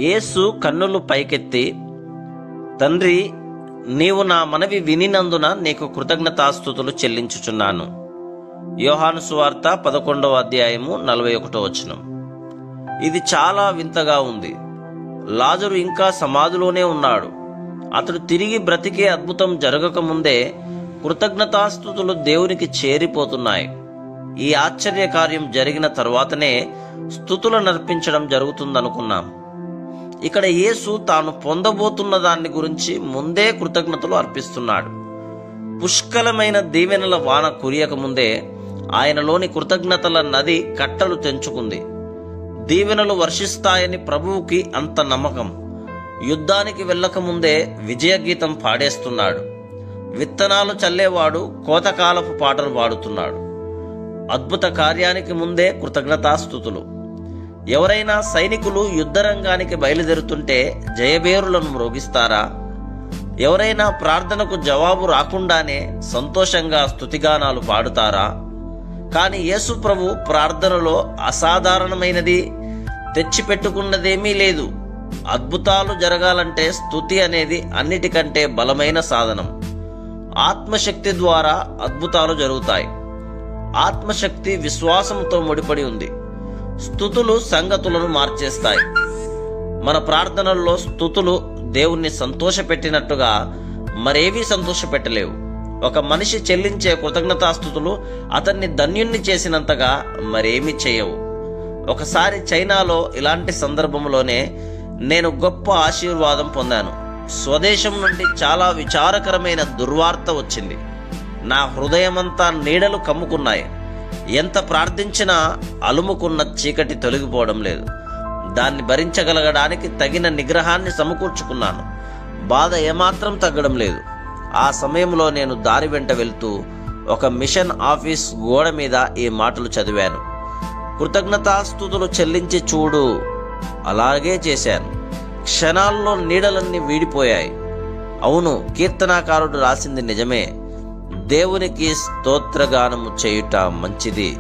యేసు కన్నులు పైకెత్తి, తండ్రి, నీవు నా మనవి వినినందున నీకు కృతజ్ఞతాస్తుతులు చెల్లించుచున్నాను. యోహాను సువార్త 11వ అధ్యాయము 41వ వచనం. ఇది చాలా వింతగా ఉంది. లాజరు ఇంకా సమాధిలోనే ఉన్నాడు. అతడు తిరిగి బ్రతికే అద్భుతం జరగకముందే కృతజ్ఞతాస్తుతులు దేవునికి చేరిపోతున్నాయి. ఈ ఆశ్చర్య కార్యం జరిగిన తరువాతనే స్తుతులను అర్పించడం జరుగుతుందనుకున్నాం. ఇక్కడ యేసు తాను పొందబోతున్న దాన్ని గురించి ముందే కృతజ్ఞతలు అర్పిస్తున్నాడు. పుష్కలమైన దీవెనల వాన కురియకముందే ఆయనలోని కృతజ్ఞతల నది కట్టలు తెంచుకుంది. దీవెనలు వర్షిస్తాయని ప్రభువుకి అంత నమ్మకం. యుద్ధానికి వెళ్ళకముందే విజయగీతం పాడేస్తున్నాడు. విత్తనాలు చల్లేవాడు కోతకాలపు పాటలు పాడుతున్నాడు. అద్భుత కార్యానికి ముందే కృతజ్ఞతాస్తుతులు. ఎవరైనా సైనికులు యుద్ధరంగానికి బయలుదేరుతుంటే జయబేరులను మ్రోగిస్తారా? ఎవరైనా ప్రార్థనకు జవాబు రాకుండానే సంతోషంగా స్తుతిగానాలు పాడుతారా? కానీ యేసు ప్రభు ప్రార్థనలో అసాధారణమైనది, తెచ్చిపెట్టుకున్నదేమీ లేదు. అద్భుతాలు జరగాలంటే స్తుతి అనేది అన్నిటికంటే బలమైన సాధనం. ఆత్మశక్తి ద్వారా అద్భుతాలు జరుగుతాయి. ఆత్మశక్తి విశ్వాసంతో ముడిపడి ఉంది. స్తుతులు సంగతులను మార్చేస్తాయి. మన ప్రార్థనల్లో స్తుతులు దేవుణ్ణి సంతోషపెట్టినట్టుగా మరేవీ సంతోషపెట్టలేవు. ఒక మనిషి చెల్లించే కృతజ్ఞతాస్తుతులు అతన్ని ధన్యుణ్ణి చేసినంతగా మరేమీ చేయవు. ఒకసారి చైనాలో ఇలాంటి సందర్భంలోనే నేను గొప్ప ఆశీర్వాదం పొందాను. స్వదేశం నుండి చాలా విచారకరమైన దుర్వార్త వచ్చింది. నా హృదయమంతా నీడలు కమ్ముకున్నాయి. ఎంత ప్రార్థించినా అలుముకున్న చీకటి తొలగిపోవడం లేదు. దాన్ని భరించగలగడానికి తగిన నిగ్రహాన్ని సమకూర్చుకున్నాను. బాధ ఏమాత్రం తగ్గడం లేదు. ఆ సమయంలో నేను దారి వెంట వెళ్తూ ఒక మిషన్ ఆఫీస్ గోడ మీద ఈ మాటలు చదివాను: కృతజ్ఞతాస్తుతులు చెల్లించి చూడు. అలాగే చేశాను. క్షణాల్లో నీడలన్నీ వీడిపోయాయి. అవును, కీర్తనాకారుడు రాసింది నిజమే. దేవునికి స్తోత్రగానము చేయుట మంచిది.